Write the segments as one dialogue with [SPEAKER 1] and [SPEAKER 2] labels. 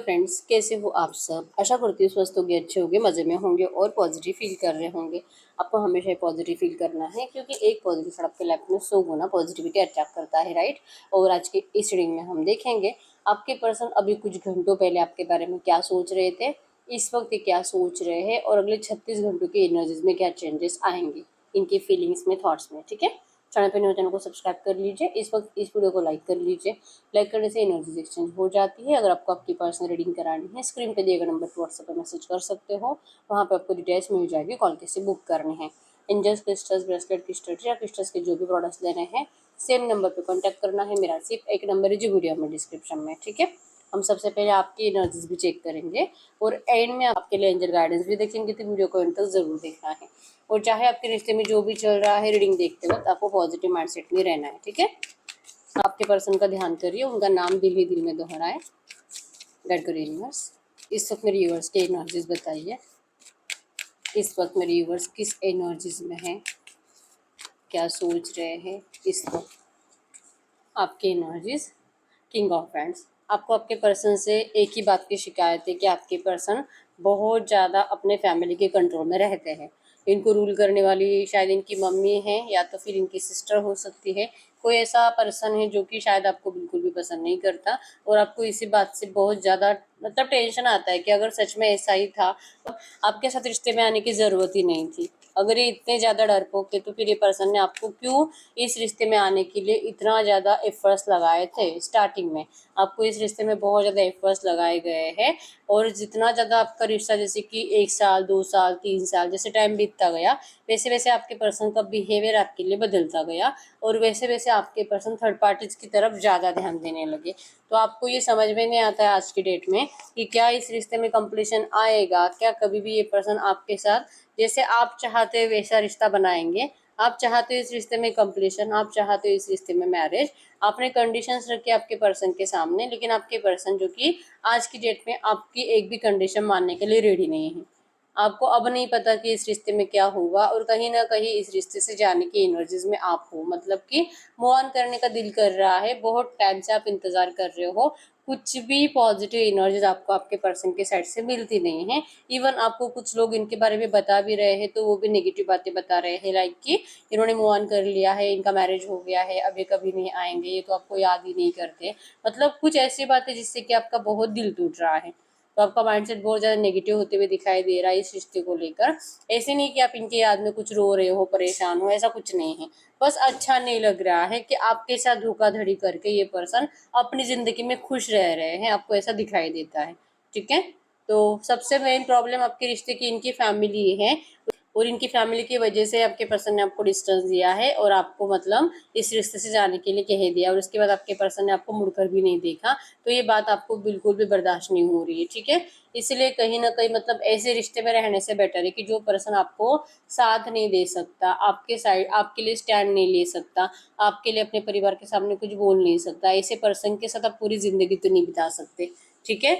[SPEAKER 1] Friends, कैसे हो आप सब। आशा करती हूँ स्वस्थ होंगे, अच्छे होंगे, मज़े में होंगे और पॉजिटिव फील कर रहे होंगे। आपको हमेशा ही पॉजिटिव फील करना है, क्योंकि एक पॉजिटिव थॉट आपके लाइफ में 100 गुना पॉजिटिविटी अट्रैक्ट करता है, राइट। और आज के इस रीडिंग में हम देखेंगे आपके पर्सन अभी कुछ घंटों पहले आपके बारे में क्या सोच रहे थे, इस वक्त ये क्या सोच रहे हैं और अगले 36 घंटों की एनर्जीज में क्या चेंजेस आएंगे इनकी फीलिंग्स में, थॉट्स में। ठीक है, चैनल पर न्यू चैनल को सब्सक्राइब कर लीजिए। इस वक्त इस वीडियो को लाइक कर लीजिए। लाइक करने से एनर्जीज एक्सचेंज हो जाती है। अगर आपको आपकी पर्सनल रीडिंग करानी है, स्क्रीन पे दिए गए नंबर पर व्हाट्सएप पर मैसेज कर सकते हो। वहाँ पे आपको डिटेल्स मिल जाएगी, कॉल कैसे बुक करनी है। एंजल्स, क्रिस्टल्स, ब्रेसलेट, क्रिस्टल्स या क्रिस्टल्स के जो भी प्रोडक्ट्स लेने हैं, सेम नंबर पर कॉन्टैक्ट करना है। मेरा सिर्फ एक नंबर है जो वीडियो में डिस्क्रिप्शन में, ठीक है। हम सबसे पहले आपकी एनर्जीज भी चेक करेंगे और एंड में आपके लिए एंजल गाइडेंस भी देखेंगे, तो वीडियो को एंड तक जरूर देखना है। और चाहे आपके रिश्ते में जो भी चल रहा है, रीडिंग देखते वक्त आपको पॉजिटिव माइंडसेट में रहना है, ठीक है। आपके पर्सन का ध्यान करिए, उनका नाम दिल ही दिल में दोहराए। गाइड करिए यूनिवर्स। इस वक्त मेरे यूनिवर्स के एनर्जीज बताइए, इस वक्त मेरे यूनिवर्स किस एनर्जीज में है, क्या सोच रहे हैं इस वक्त आपके एनर्जीज। King of hands. आपको आपके पर्सन से एक ही बात की शिकायत है कि आपके पर्सन बहुत ज़्यादा अपने फैमिली के कंट्रोल में रहते हैं। इनको रूल करने वाली शायद इनकी मम्मी है या तो फिर इनकी सिस्टर हो सकती है। कोई ऐसा पर्सन है जो कि शायद आपको बिल्कुल भी पसंद नहीं करता और आपको इसी बात से बहुत ज़्यादा मतलब टेंशन आता है कि अगर सच में ऐसा ही था तो आपके साथ रिश्ते में आने की ज़रूरत ही नहीं थी। अगर ये इतने ज़्यादा डरपोक थे तो फिर ये पर्सन ने आपको क्यों इस रिश्ते में आने के लिए इतना ज़्यादा एफर्ट्स लगाए थे। स्टार्टिंग में आपको इस रिश्ते में बहुत ज़्यादा एफर्ट्स लगाए गए हैं और जितना ज़्यादा आपका रिश्ता, जैसे कि 1 साल, 2 साल, 3 साल जैसे टाइम बीतता गया, वैसे वैसे आपके पर्सन का बिहेवियर आपके लिए बदलता गया और वैसे वैसे आपके पर्सन थर्ड पार्टीज की तरफ ज़्यादा ध्यान देने लगे। तो आपको ये समझ में नहीं आता है आज की डेट में कि क्या इस रिश्ते में कंप्लीशन आएगा, क्या कभी भी ये पर्सन आपके साथ जैसे आप चाहते हो वैसा रिश्ता बनाएंगे। आप चाहते हो इस रिश्ते में कंप्लीशन, आप चाहते हो इस रिश्ते में मैरिज। आपने कंडीशंस रखी आपके पर्सन के सामने, लेकिन आपके पर्सन जो कि आज की डेट में आपकी एक भी कंडीशन मानने के लिए रेडी नहीं है। आपको अब नहीं पता कि इस रिश्ते में क्या होगा और कहीं ना कहीं इस रिश्ते से जाने की एनर्जीज में आप हो, मतलब कि मूव ऑन करने का दिल कर रहा है, बहुत टाइम से आप इंतजार कर रहे हो। कुछ भी पॉजिटिव एनर्जीज आपको आपके पर्सन के साइड से मिलती नहीं है। इवन आपको कुछ लोग इनके बारे में बता भी रहे हैं तो वो भी नेगेटिव बातें बता रहे हैं, लाइक कि इन्होंने मूव ऑन कर लिया है, इनका मैरिज हो गया है, अभी कभी नहीं आएंगे, ये तो आपको याद ही नहीं करते। मतलब कुछ ऐसी बातें जिससे कि आपका बहुत दिल टूट रहा है। तो आपका माइंडसेट बहुत ज़्यादा नेगेटिव होते हुए दिखाई दे रहा है इस रिश्ते को लेकर। ऐसे नहीं कि आप इनके याद में कुछ रो रहे हो, परेशान हो, ऐसा कुछ नहीं है। बस अच्छा नहीं लग रहा है कि आपके साथ धोखाधड़ी करके ये पर्सन अपनी ज़िंदगी में खुश रह रहे हैं, आपको ऐसा दिखाई देता है, ठीक है। तो सबसे मेन प्रॉब्लम आपके रिश्ते की इनकी फैमिली है और इनकी फैमिली की वजह से आपके पर्सन ने आपको डिस्टेंस दिया है और आपको मतलब इस रिश्ते से जाने के लिए कह दिया और उसके बाद आपके पर्सन ने आपको मुड़कर भी नहीं देखा। तो ये बात आपको बिल्कुल भी बर्दाश्त नहीं हो रही है, ठीक है। इसलिए कहीं ना कहीं मतलब ऐसे रिश्ते में रहने से बेटर है कि जो पर्सन आपको साथ नहीं दे सकता, आपके साइड आपके लिए स्टैंड नहीं ले सकता, आपके लिए अपने परिवार के सामने कुछ बोल नहीं सकता, ऐसे पर्सन के साथ आप पूरी जिंदगी तो नहीं बिता सकते, ठीक है।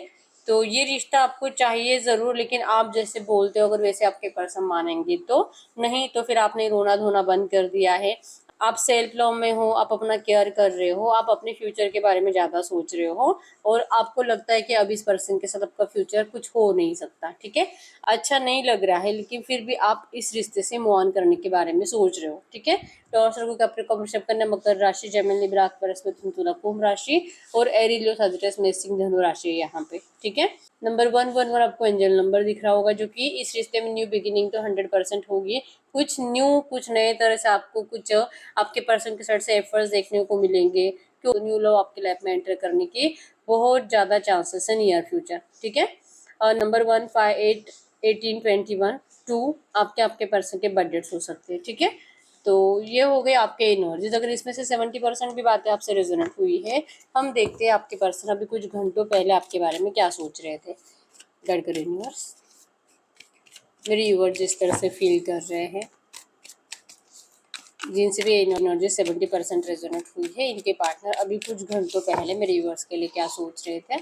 [SPEAKER 1] तो ये रिश्ता आपको चाहिए ज़रूर, लेकिन आप जैसे बोलते हो अगर वैसे आपके पर्सन मानेंगे तो। नहीं तो फिर आपने रोना धोना बंद कर दिया है। आप सेल्फ लव में हो, आप अपना केयर कर रहे हो, आप अपने फ्यूचर के बारे में ज़्यादा सोच रहे हो और आपको लगता है कि अब इस पर्सन के साथ आपका फ्यूचर कुछ हो नहीं सकता, ठीक है। अच्छा नहीं लग रहा है, लेकिन फिर भी आप इस रिश्ते से मूव ऑन करने के बारे में सोच रहे हो, ठीक है। टॉरस, वर्गो, कैप्रिकॉर्न, वृषभ, कन्या, मकर राशि, जेमिनी, लिब्रा, एक्वेरियस, मिथुन, तुला, कुंभ राशि और एरीज, लियो, सजिटेरियस, मेष, सिंह, धनु राशि है यहाँ पे, ठीक है। नंबर 111 आपको एंजल नंबर दिख रहा होगा, जो कि इस रिश्ते में न्यू बिगिनिंग तो 100% होगी। कुछ न्यू, कुछ नए तरह से आपको कुछ आपके पर्सन के साइड से एफर्ट्स देखने को मिलेंगे, क्यों न्यू लव आपके लाइफ में एंटर करने की बहुत ज़्यादा चांसेस है नियर फ्यूचर, ठीक है। और नंबर 1, 5, 8, 18, 21, 2 आपके आपके पर्सन के बर्थडेट्स हो सकते हैं, ठीक है। तो ये हो गए आपके एनर्जीज। अगर इसमें से 70% भी बातें आपसे रेजोनेट हुई है, हम देखते हैं आपके पर्सन अभी कुछ घंटों पहले आपके बारे में क्या सोच रहे थे। गाइड करें यूनिवर्स, मेरे यूवर जिस तरह से फील कर रहे हैं, जिनसे भी एनर्जी 70% रेजोनेट हुई है, इनके पार्टनर अभी कुछ घंटों पहले मेरे यूवर्स के लिए क्या सोच रहे थे।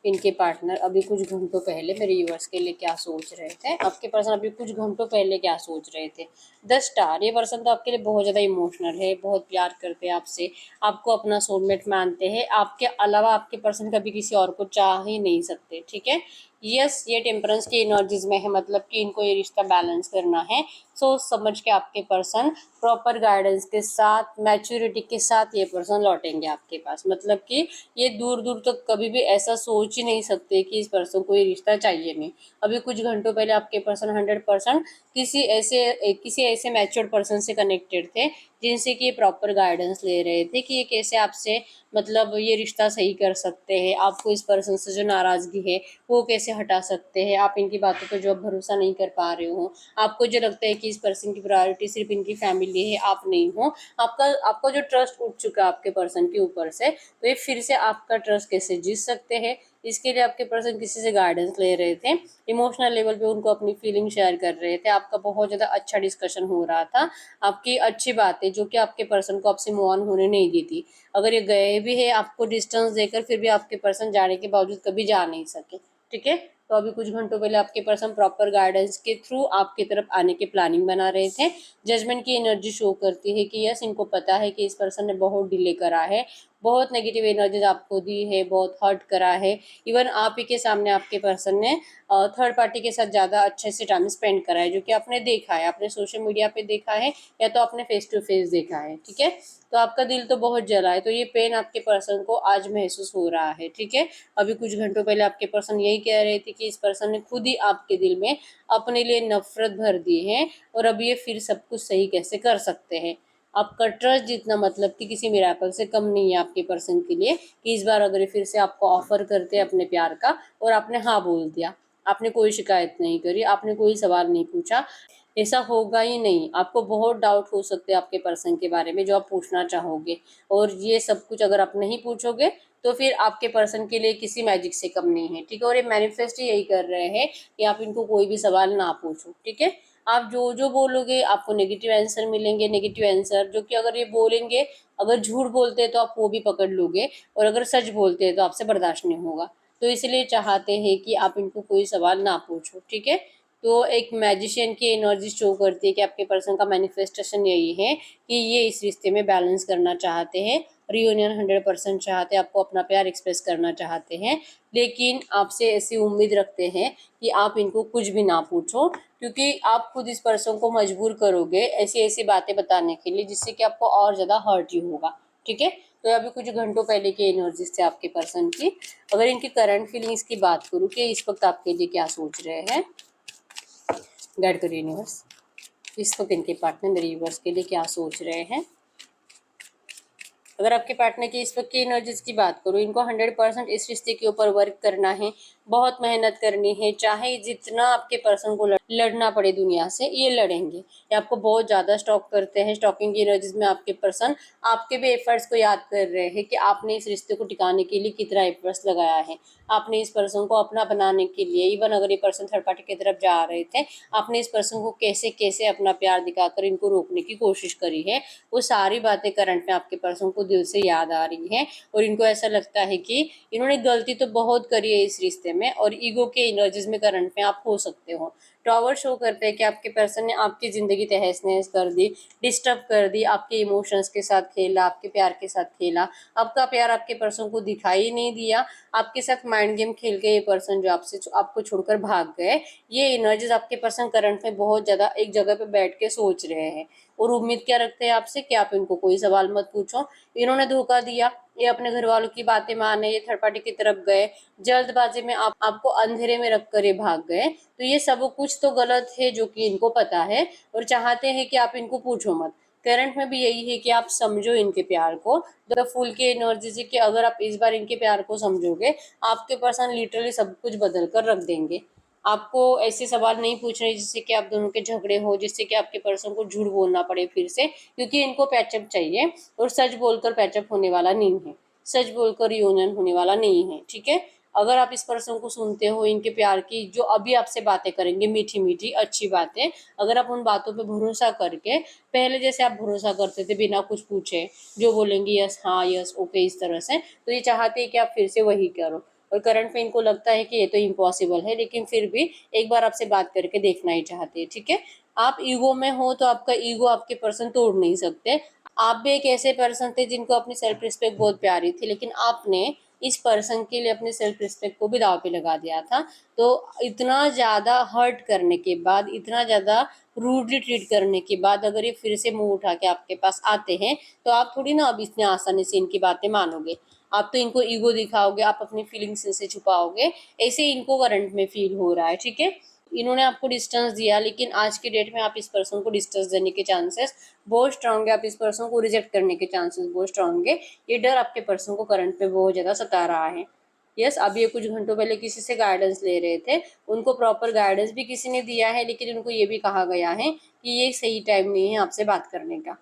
[SPEAKER 1] इनके पार्टनर अभी कुछ घंटों पहले मेरे व्यूअर्स के लिए क्या सोच रहे थे, आपके पर्सन अभी कुछ घंटों पहले क्या सोच रहे थे। 10 स्टार, ये पर्सन तो आपके लिए बहुत ज़्यादा इमोशनल है, बहुत प्यार करते हैं आपसे, आपको अपना सोलमेट मानते हैं, आपके अलावा आपके पर्सन कभी किसी और को चाह ही नहीं सकते, ठीक है। यस, ये टेम्परेंस की एनर्जीज में है, मतलब कि इनको ये रिश्ता बैलेंस करना है। सोच समझ के आपके पर्सन प्रॉपर गाइडेंस के साथ, मैच्योरिटी के साथ ये पर्सन लौटेंगे आपके पास। मतलब कि ये दूर दूर तक कभी भी ऐसा सोच ही नहीं सकते कि इस पर्सन को ये रिश्ता चाहिए नहीं। अभी कुछ घंटों पहले आपके पर्सन 100% किसी ऐसे मैच्योर्ड पर्सन से कनेक्टेड थे, जिनसे कि ये प्रॉपर गाइडेंस ले रहे थे कि ये कैसे आपसे मतलब ये रिश्ता सही कर सकते हैं, आपको इस पर्सन से जो नाराज़गी है वो कैसे हटा सकते हैं, आप इनकी बातों पर जो अब भरोसा नहीं कर पा रहे हो, आपको जो लगता है कि इस पर्सन की प्रायोरिटी सिर्फ इनकी फैमिली है, आप नहीं हो, आपका जो ट्रस्ट उठ चुका है आपके पर्सन के ऊपर से, तो ये फिर से आपका ट्रस्ट कैसे जीत सकते हैं, इसके लिए आपके पर्सन किसी से गाइडेंस ले रहे थे, इमोशनल लेवल पे उनको अपनी फीलिंग शेयर कर रहे थे, आपका बहुत ज़्यादा अच्छा डिस्कशन हो रहा था, आपकी अच्छी बातें जो कि आपके पर्सन को आपसे मूव ऑन होने नहीं दी थी। अगर ये गए भी है आपको डिस्टेंस देकर, फिर भी आपके पर्सन जाने के बावजूद कभी जा नहीं सके, ठीक है। तो अभी कुछ घंटों पहले आपके पर्सन प्रॉपर गाइडेंस के थ्रू आपकी तरफ आने की प्लानिंग बना रहे थे। जजमेंट की एनर्जी शो करती है कि यस, इनको पता है कि इस पर्सन ने बहुत डिले करा है, बहुत नेगेटिव एनर्जीज आपको दी है, बहुत हर्ट करा है। इवन आप ही के सामने आपके पर्सन ने थर्ड पार्टी के साथ ज़्यादा अच्छे से टाइम स्पेंड करा है, जो कि आपने देखा है, आपने सोशल मीडिया पे देखा है या तो आपने फेस टू फेस देखा है, ठीक है। तो आपका दिल तो बहुत जला है, तो ये पेन आपके पर्सन को आज महसूस हो रहा है, ठीक है। अभी कुछ घंटों पहले आपके पर्सन यही कह रहे थे कि इस पर्सन ने खुद ही आपके दिल में अपने लिए नफरत भर दी है, और अब ये फिर सब कुछ सही कैसे कर सकते हैं। आपका ट्रस्ट जितना मतलब कि किसी मिराकल से कम नहीं है आपके पर्सन के लिए, कि इस बार अगर ये फिर से आपको ऑफर करते हैं अपने प्यार का और आपने हाँ बोल दिया, आपने कोई शिकायत नहीं करी, आपने कोई सवाल नहीं पूछा, ऐसा होगा ही नहीं। आपको बहुत डाउट हो सकते हैं आपके पर्सन के बारे में जो आप पूछना चाहोगे, और ये सब कुछ अगर आप नहीं पूछोगे तो फिर आपके पर्सन के लिए किसी मैजिक से कम नहीं है, ठीक है। और ये मैनिफेस्ट यही कर रहे हैं कि आप इनको कोई भी सवाल ना पूछो, ठीक है। आप जो जो बोलोगे आपको नेगेटिव आंसर मिलेंगे, नेगेटिव आंसर जो कि अगर ये बोलेंगे, अगर झूठ बोलते हैं तो आप वो भी पकड़ लोगे, और अगर सच बोलते हैं तो आपसे बर्दाश्त नहीं होगा। तो इसलिए चाहते हैं कि आप इनको कोई सवाल ना पूछो, ठीक है। तो एक मैजिशियन की एनर्जी शो करती है कि आपके पर्सन का मैनिफेस्टेशन यही है कि ये इस रिश्ते में बैलेंस करना चाहते हैं, रियूनियन 100% चाहते हैं, आपको अपना प्यार एक्सप्रेस करना चाहते हैं, लेकिन आपसे ऐसी उम्मीद रखते हैं कि आप इनको कुछ भी ना पूछो, क्योंकि आप खुद इस पर्सन को मजबूर करोगे ऐसी ऐसी बातें बताने के लिए, जिससे कि आपको और ज़्यादा हर्ट ही होगा, ठीक है। तो अभी कुछ घंटों पहले की एनर्जीज थे आपके पर्सन की। अगर इनकी करंट फीलिंग्स की बात करूँ कि इस वक्त आपके लिए क्या सोच रहे हैं, गाइड करिए यूनिवर्स, इस वक्त इनके पार्टनर मेरे यूनिवर्स के लिए क्या सोच रहे हैं। अगर आपके पार्टनर की इस वक्त की एनर्जीज की बात करूँ, इनको 100% इस रिश्ते के ऊपर वर्क करना है, बहुत मेहनत करनी है, चाहे जितना आपके पर्सन को लड़ना पड़े दुनिया से, ये लड़ेंगे। ये आपको बहुत ज़्यादा स्टॉक करते हैं, स्टॉकिंग की एनर्जीज में आपके पर्सन आपके भी एफर्ट्स को याद कर रहे हैं कि आपने इस रिश्ते को टिकाने के लिए कितना एफर्ट्स लगाया है, आपने इस पर्सन को अपना बनाने के लिए, इवन अगर ये पर्सन थर्ड पार्टी की तरफ जा रहे थे, आपने इस पर्सन को कैसे कैसे अपना प्यार दिखाकर इनको रोकने की कोशिश करी है। वो सारी बातें करंट में आपके पर्सन को दिल से याद आ रही है, और इनको ऐसा लगता है कि इन्होंने गलती तो बहुत करी है इस रिश्ते में, और ईगो के एनर्जीज में करंट में आप हो सकते हो। टॉवर शो करते हैं कि आपके पर्सन ने आपकी ज़िंदगी तहस नहस कर दी, डिस्टर्ब कर दी, आपके इमोशंस के साथ खेला, आपके प्यार के साथ खेला, आपका प्यार आपके पर्सन को दिखाई नहीं दिया, आपके साथ माइंड गेम खेल के ये पर्सन जो आपको छोड़कर भाग गए। ये एनर्जीज आपके पर्सन करंट में बहुत ज़्यादा एक जगह पे बैठ के सोच रहे हैं, और उम्मीद क्या रखते हैं आपसे कि आप इनको कोई सवाल मत पूछो। इन्होंने धोखा दिया, ये अपने घर वालों की बातें माने, ये थर्ड पार्टी की तरफ गए, जल्दबाजी में आपको अंधेरे में रख कर ये भाग गए। तो ये सब कुछ तो गलत है जो कि इनको पता है, और चाहते हैं कि आप इनको पूछो मत। करंट में भी यही है कि आप समझो इनके प्यार को, द फूल की एनर्जी से, कि अगर आप इस बार इनके प्यार को समझोगे, आपके पर्सन लिटरली सब कुछ बदल कर रख देंगे। आपको ऐसे सवाल नहीं पूछने जिससे कि आप दोनों के झगड़े हो, जिससे कि आपके पर्सन को झूठ बोलना पड़े फिर से, क्योंकि इनको पैचअप चाहिए, और सच बोलकर पैचअप होने वाला नहीं है, सच बोलकर यूनियन होने वाला नहीं है, ठीक है। अगर आप इस पर्सन को सुनते हो, इनके प्यार की जो अभी आपसे बातें करेंगे, मीठी मीठी अच्छी बातें, अगर आप उन बातों पे भरोसा करके पहले जैसे आप भरोसा करते थे बिना कुछ पूछे, जो बोलेंगे यस हाँ यस ओके इस तरह से, तो ये चाहते हैं कि आप फिर से वही करो। और करंट में इनको लगता है कि ये तो इम्पॉसिबल है, लेकिन फिर भी एक बार आपसे बात करके देखना ही चाहते हैं, ठीक है। आप ईगो में हो तो आपका ईगो आपके पर्सन तोड़ नहीं सकते। आप भी एक ऐसे पर्सन थे जिनको अपनी सेल्फ रिस्पेक्ट बहुत प्यारी थी, लेकिन आपने इस पर्सन के लिए अपने सेल्फ रिस्पेक्ट को भी दाव पे लगा दिया था। तो इतना ज़्यादा हर्ट करने के बाद, इतना ज़्यादा रूडली ट्रीट करने के बाद अगर ये फिर से मुंह उठा के आपके पास आते हैं, तो आप थोड़ी ना अब इतनी आसानी से इनकी बातें मानोगे। आप तो इनको ईगो दिखाओगे, आप अपनी फीलिंग्स से छुपाओगे। ऐसे इनको करंट में फील हो रहा है, ठीक है। इन्होंने आपको डिस्टेंस दिया, लेकिन आज की डेट में आप इस पर्सन को डिस्टेंस देने के चांसेस बहुत स्ट्रांग है, आप इस पर्सन को रिजेक्ट करने के चांसेस बहुत स्ट्रांग है। ये डर आपके पर्सन को करंट पे बहुत ज़्यादा सता रहा है। यस, अब ये कुछ घंटों पहले किसी से गाइडेंस ले रहे थे, उनको प्रॉपर गाइडेंस भी किसी ने दिया है, लेकिन उनको ये भी कहा गया है कि ये सही टाइम नहीं है आपसे बात करने का,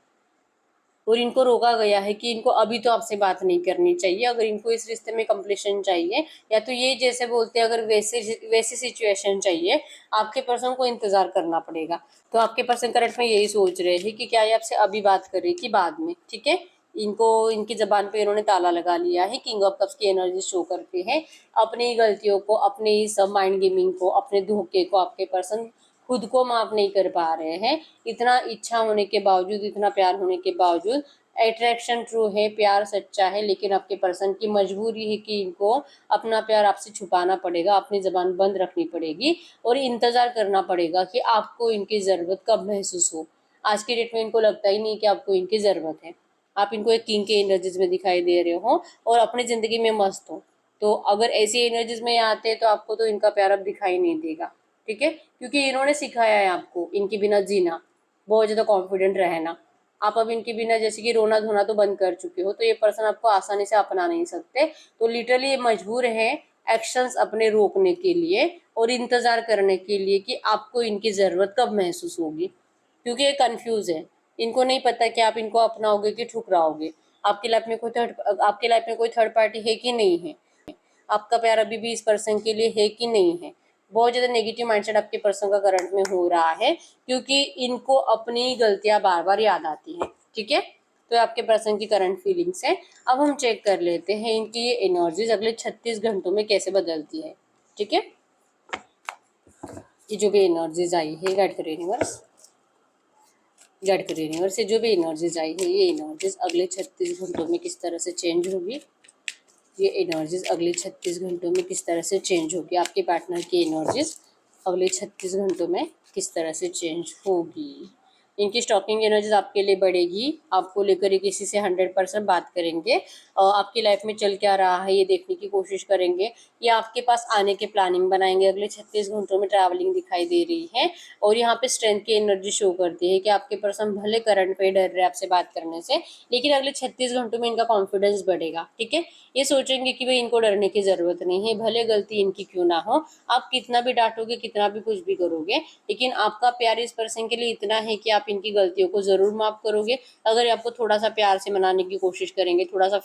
[SPEAKER 1] और इनको रोका गया है कि इनको अभी तो आपसे बात नहीं करनी चाहिए। अगर इनको इस रिश्ते में कंप्लीशन चाहिए, या तो ये जैसे बोलते हैं अगर वैसी सिचुएशन चाहिए, आपके पर्सन को इंतजार करना पड़ेगा। तो आपके पर्सन करंट में यही सोच रहे हैं कि क्या ये आपसे अभी बात करे कि बाद में, ठीक है। इनको इनकी जबान पे इन्होंने ताला लगा लिया है। किंग ऑफ कप्स की एनर्जी शो करते हैं अपनी गलतियों को, अपने इस माइंड गेमिंग को, अपने धोखे को आपके पर्सन खुद को माफ नहीं कर पा रहे हैं। इतना इच्छा होने के बावजूद, इतना प्यार होने के बावजूद, अट्रैक्शन ट्रू है, प्यार सच्चा है, लेकिन आपके पर्सन की मजबूरी है कि इनको अपना प्यार आपसे छुपाना पड़ेगा, अपनी जबान बंद रखनी पड़ेगी और इंतजार करना पड़ेगा कि आपको इनकी ज़रूरत कब महसूस हो। आज की डेट में इनको लगता ही नहीं कि आपको इनकी ज़रूरत है। आप इनको एक किंग के एनर्जीज में दिखाई दे रहे हो और अपनी ज़िंदगी में मस्त हो। तो अगर ऐसी एनर्जीज में आते हैं तो आपको तो इनका प्यार अब दिखाई नहीं देगा, ठीक है। क्योंकि इन्होंने सिखाया है आपको इनके बिना जीना, बहुत ज़्यादा कॉन्फिडेंट रहना। आप अब इनके बिना जैसे कि रोना धोना तो बंद कर चुके हो, तो ये पर्सन आपको आसानी से अपना नहीं सकते। तो लिटरली ये मजबूर है एक्शंस अपने रोकने के लिए और इंतज़ार करने के लिए कि आपको इनकी ज़रूरत कब महसूस होगी, क्योंकि ये कंफ्यूज है। इनको नहीं पता कि आप इनको अपनाओगे कि ठुकराओगे। आपकी लाइफ में कोई थर्ड पार्टी है कि नहीं है, आपका प्यार अभी भी इस पर्सन के लिए है कि नहीं है। बहुत ज़्यादा नेगेटिव माइंडसेट आपके पर्सन का करंट में हो रहा है, क्योंकि इनको अपनी गलतियां बार बार याद आती हैं, ठीक है। तो आपके पर्सन की करंट फीलिंग्स है। अब हम चेक कर लेते हैं इनकी ये एनर्जीज अगले 36 घंटों में कैसे बदलती है, ठीक है। ये जो भी एनर्जीज आई है गाइड करिए यूनिवर्स, गाइड करिए यूनिवर्स से जो भी एनर्जीज आई है, ये एनर्जीज अगले 36 घंटों में किस तरह से चेंज होगी। ये एनर्जीज अगले 36 घंटों में किस तरह से चेंज होगी। आपके पार्टनर की एनर्जीज अगले 36 घंटों में किस तरह से चेंज होगी। इनकी स्टॉकिंग एनर्जीज आपके लिए बढ़ेगी, आपको लेकर ये किसी से 100% बात करेंगे और आपकी लाइफ में चल क्या रहा है ये देखने की कोशिश करेंगे। ये आपके पास आने के प्लानिंग बनाएंगे। अगले 36 घंटों में ट्रैवलिंग दिखाई दे रही है और यहाँ पे स्ट्रेंथ की एनर्जी शो करती है कि आपके पर्सन भले करंट पे डर रहे हैं आपसे बात करने से, लेकिन अगले 36 घंटों में इनका कॉन्फिडेंस बढ़ेगा, ठीक है। ये सोचेंगे कि भाई इनको डरने की ज़रूरत नहीं है, भले गलती इनकी क्यों ना हो। आप कितना भी डांटोगे, कितना भी कुछ भी करोगे, लेकिन आपका प्यार इस पर्सन के लिए इतना है कि आप इनकी गलतियों को ज़रूर माफ़ करोगे। अगर आपको थोड़ा सा प्यार से मनाने की कोशिश करेंगे, थोड़ा सा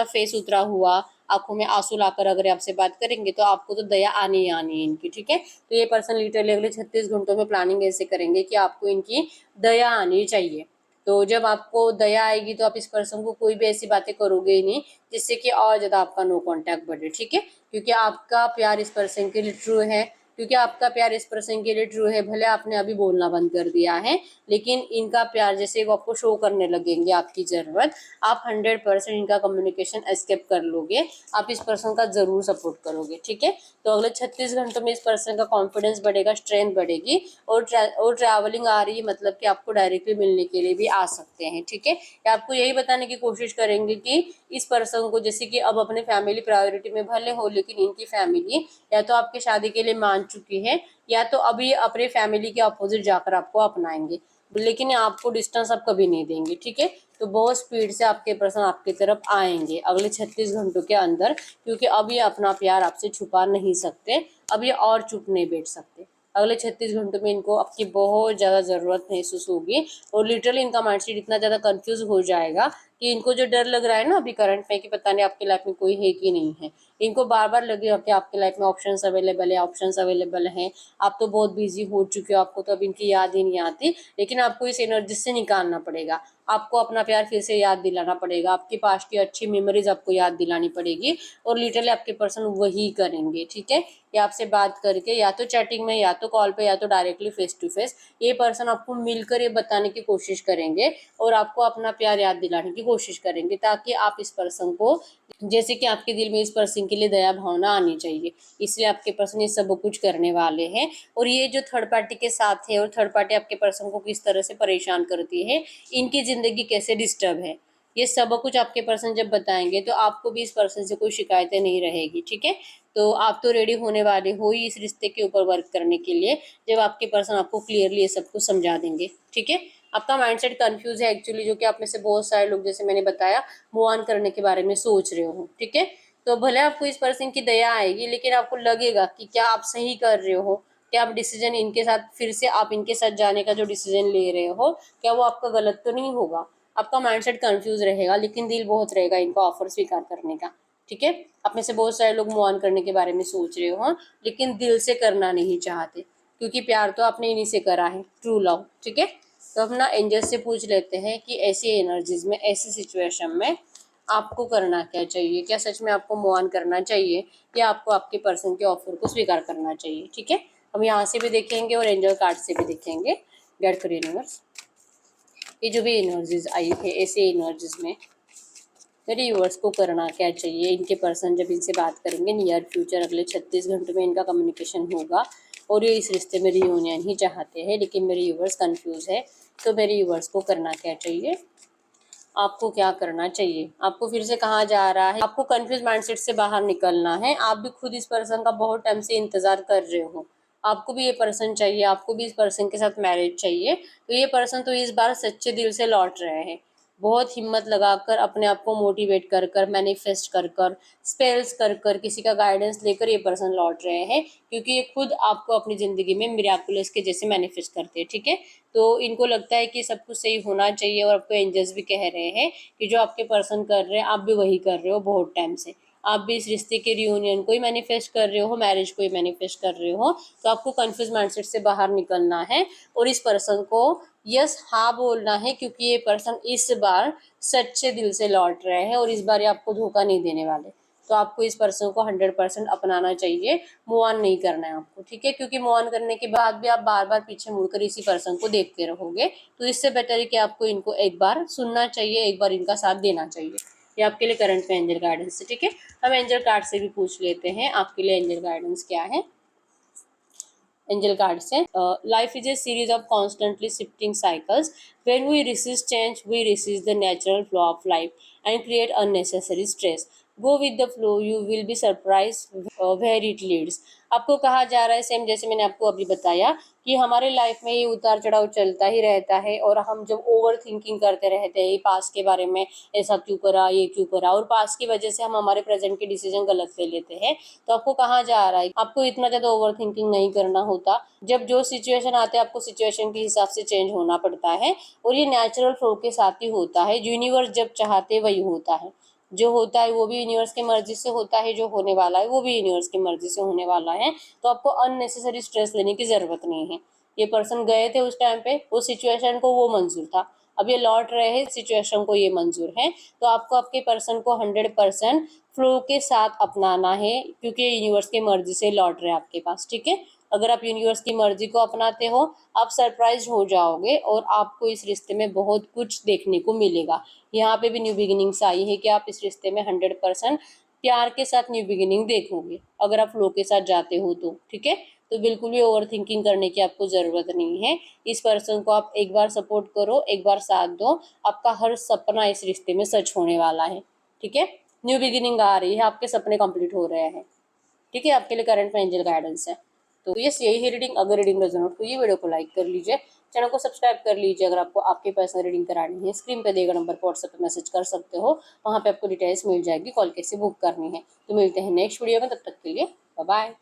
[SPEAKER 1] फेस उतरा हुआ, आंखों में आंसू लाकर अगर आपसे बात करेंगे, तो आपको तो दया आनी ही आनी है इनकी, ठीक है। तो ये पर्सन लिटरली अगले 36 घंटों में प्लानिंग ऐसे करेंगे कि आपको इनकी दया आनी चाहिए। तो जब आपको दया आएगी तो आप इस पर्सन को कोई भी ऐसी बातें करोगे ही नहीं जिससे कि और ज़्यादा आपका नो कांटेक्ट बढ़े, ठीक है। क्योंकि आपका प्यार इस पर्सन के लिए ट्रू है, क्योंकि आपका प्यार इस पर्सन के लिए ट्रू है। भले आपने अभी बोलना बंद कर दिया है, लेकिन इनका प्यार जैसे वो आपको शो करने लगेंगे आपकी ज़रूरत, आप 100% इनका कम्युनिकेशन एस्केप कर लोगे। आप इस पर्सन का ज़रूर सपोर्ट करोगे, ठीक है। तो अगले 36 घंटों में इस पर्सन का कॉन्फिडेंस बढ़ेगा, स्ट्रेंथ बढ़ेगी और ट्रैवलिंग आ रही है, मतलब कि आपको डायरेक्टली मिलने के लिए भी आ सकते हैं, ठीक है। या आपको यही बताने की कोशिश करेंगे कि इस पर्सन को जैसे कि अब अपने फैमिली प्रायोरिटी में भले हो, लेकिन इनकी फैमिली या तो आपकी शादी के लिए मान चुकी है, या तो अभी अपने फैमिली के अपोजिट जाकर आपको अपनाएंगे, लेकिन आपको डिस्टेंस आप कभी नहीं देंगे, ठीक है। तो बहुत स्पीड से आपके पर्सन आपकी तरफ आएंगे अगले 36 घंटों के अंदर, क्योंकि अब ये अपना प्यार आपसे छुपा नहीं सकते, अब ये और चुप नहीं बैठ सकते। अगले 36 घंटों में इनको आपकी बहुत ज़्यादा ज़रूरत महसूस होगी और लिटरली इनका माइंडसेट इतना ज़्यादा कंफ्यूज हो जाएगा कि इनको जो डर लग रहा है ना अभी करंट में कि पता नहीं आपकी लाइफ में कोई है कि नहीं है, इनको बार बार लगेगा कि आपकी लाइफ में ऑप्शंस अवेलेबल है, ऑप्शंस अवेलेबल हैं, आप तो बहुत बिजी हो चुके हो, आपको तो अब इनकी याद ही नहीं आती, लेकिन आपको इस एनर्जी से निकालना पड़ेगा, आपको अपना प्यार फिर से याद दिलाना पड़ेगा, आपके पास की अच्छी मेमोरीज आपको याद दिलानी पड़ेगी, और लिटरली आपके पर्सन वही करेंगे, ठीक है। ये आपसे बात करके या तो चैटिंग में या तो कॉल पे या तो डायरेक्टली फेस टू फेस ये पर्सन आपको मिलकर ये बताने की कोशिश करेंगे और आपको अपना प्यार याद दिलाने की कोशिश करेंगे, ताकि आप इस पर्सन को, जैसे कि आपके दिल में इस पर्सन के लिए दया भावना आनी चाहिए, इसलिए आपके पर्सन ये सब कुछ करने वाले हैं। और ये जो थर्ड पार्टी के साथ है और थर्ड पार्टी आपके पर्सन को किस तरह से परेशान करती है, इनकी जिंदगी कैसे डिस्टर्ब है, ये सब कुछ आपके पर्सन जब बताएंगे तो आपको भी इस पर्सन से कोई शिकायतें नहीं रहेगी, ठीक है। तो आप तो रेडी होने वाले हो ही इस रिश्ते के ऊपर वर्क करने के लिए, जब आपके पर्सन आपको क्लियरली ये सब कुछ समझा देंगे, ठीक है। आपका माइंडसेट कंफ्यूज है एक्चुअली, जो कि आप में से बहुत सारे लोग, जैसे मैंने बताया, मूव ऑन करने के बारे में सोच रहे हो, ठीक है। तो भले आपको इस पर्सन की दया आएगी, लेकिन आपको लगेगा कि क्या आप सही कर रहे हो, क्या आप डिसीजन इनके साथ फिर से आप इनके साथ जाने का जो डिसीजन ले रहे हो, क्या वो आपका गलत तो नहीं होगा। आपका माइंडसेट कंफ्यूज रहेगा, लेकिन दिल बहुत रहेगा इनका ऑफर स्वीकार करने का, ठीक है। आप में से बहुत सारे लोग मूव ऑन करने के बारे में सोच रहे हो, लेकिन दिल से करना नहीं चाहते, क्योंकि प्यार तो आपने इन्हीं से करा है, ट्रू लव, ठीक है। तो अपना एंजल से पूछ लेते हैं कि ऐसी एनर्जीज में, ऐसी सिचुएशन में आपको करना क्या चाहिए, क्या सच में आपको मूव ऑन करना चाहिए या आपको आपके पर्सन के ऑफर को स्वीकार करना चाहिए, ठीक है। हम यहाँ से भी देखेंगे और एंजल कार्ड से भी देखेंगे। गाइड करिए यूनिवर्स, ये जो भी एनर्जीज आई है ऐसे एनर्जीज में मेरे व्यूअर्स को करना क्या चाहिए, इनके पर्सन जब इनसे बात करेंगे नियर फ्यूचर अगले 36 घंटों में इनका कम्युनिकेशन होगा और ये इस रिश्ते में रियूनियन ही चाहते हैं, लेकिन मेरे व्यूअर्स कंफ्यूज है, तो मेरे व्यूअर्स को करना क्या चाहिए, आपको क्या करना चाहिए, आपको फिर से कहा जा रहा है आपको कंफ्यूज माइंडसेट से बाहर निकलना है। आप भी खुद इस पर्सन का बहुत टाइम से इंतजार कर रहे हो, आपको भी ये पर्सन चाहिए, आपको भी इस पर्सन के साथ मैरिज चाहिए, तो ये पर्सन तो इस बार सच्चे दिल से लौट रहे हैं, बहुत हिम्मत लगाकर अपने आप को मोटिवेट कर कर, मैनिफेस्ट कर कर, स्पेल्स कर कर, किसी का गाइडेंस लेकर ये पर्सन लौट रहे हैं, क्योंकि ये खुद आपको अपनी ज़िंदगी में मिराकुलस के जैसे मैनिफेस्ट करते हैं, ठीक है। तो इनको लगता है कि सब कुछ सही होना चाहिए, और आपको एंजल्स भी कह रहे हैं कि जो आपके पर्सन कर रहे हैं आप भी वही कर रहे हो बहुत टाइम से, आप भी इस रिश्ते के रियूनियन को ही मैनिफेस्ट कर रहे हो, मैरिज को ही मैनिफेस्ट कर रहे हो, तो आपको कंफ्यूज माइंडसेट से बाहर निकलना है और इस पर्सन को यस हाँ बोलना है, क्योंकि ये पर्सन इस बार सच्चे दिल से लौट रहे हैं और इस बार ये आपको धोखा नहीं देने वाले। तो आपको इस पर्सन को 100% अपनाना चाहिए, मूव ऑन नहीं करना है आपको, ठीक है। क्योंकि मूव ऑन करने के बाद भी आप बार बार पीछे मुड़कर इसी पर्सन को देखते रहोगे, तो इससे बेटर है कि आपको इनको एक बार सुनना चाहिए, एक बार इनका साथ देना चाहिए। ये आपके लिए करंट में एंजल गाइडेंस है, ठीक है। हम एंजल कार्ड से भी पूछ लेते हैं आपके लिए एंजल गाइडेंस क्या है। एंजल कार्ड से life is a series of constantly shifting cycles, when we resist change we resist the natural flow of life and create unnecessary stress. Go with the flow, you will be surprised where it leads. आपको कहा जा रहा है same जैसे मैंने आपको अभी बताया कि हमारे लाइफ में ये उतार चढ़ाव चलता ही रहता है, और हम जब ओवर थिंकिंग करते रहते हैं पास्ट के बारे में, ऐसा क्यों करा, ये क्यों करा, और पास्ट की वजह से हम हमारे प्रेजेंट के डिसीजन गलत ले लेते हैं। तो आपको कहा जा रहा है आपको इतना ज़्यादा ओवर थिंकिंग नहीं करना होता, जब जो सिचुएशन आते हैं आपको सिचुएशन के हिसाब से चेंज होना पड़ता है, और ये नेचुरल फ्लो के साथ ही होता है, यूनिवर्स जब चाहते वही होता है, जो होता है वो भी यूनिवर्स की मर्जी से होता है, जो होने वाला है वो भी यूनिवर्स की मर्जी से होने वाला है। तो आपको अननेसेसरी स्ट्रेस लेने की ज़रूरत नहीं है। ये पर्सन गए थे उस टाइम पे, उस सिचुएशन को वो मंजूर था, अब ये लौट रहे हैं, सिचुएशन को ये मंजूर है, तो आपको आपके पर्सन को 100% फ्लो के साथ अपनाना है, क्योंकि यूनिवर्स की मर्जी से लौट रहे हैं आपके पास, ठीक है। अगर आप यूनिवर्स की मर्जी को अपनाते हो आप सरप्राइज हो जाओगे, और आपको इस रिश्ते में बहुत कुछ देखने को मिलेगा। यहाँ पे भी न्यू बिगिनिंग्स आई है कि आप इस रिश्ते में 100% प्यार के साथ न्यू बिगिनिंग देखोगे, अगर आप फ्लो के साथ जाते हो तो, ठीक है। तो बिल्कुल भी ओवर थिंकिंग करने की आपको ज़रूरत नहीं है। इस पर्सन को आप एक बार सपोर्ट करो, एक बार साथ दो, आपका हर सपना इस रिश्ते में सच होने वाला है, ठीक है। न्यू बिगिनिंग आ रही है, आपके सपने कंप्लीट हो रहे हैं, ठीक है। आपके लिए करंट में एंजल गाइडेंस है। तो यस यही है रीडिंग। अगर रीडिंग रेजोनेट हुई वीडियो को लाइक कर लीजिए, चैनल को सब्सक्राइब कर लीजिए। अगर आपको आपके पर्सनल रीडिंग करानी है स्क्रीन पे देगा नंबर पर व्हाट्सएप पे मैसेज कर सकते हो, वहाँ पे आपको डिटेल्स मिल जाएगी, कॉल कैसे बुक करनी है। तो मिलते हैं नेक्स्ट वीडियो में, तब तक के लिए बाय बाय।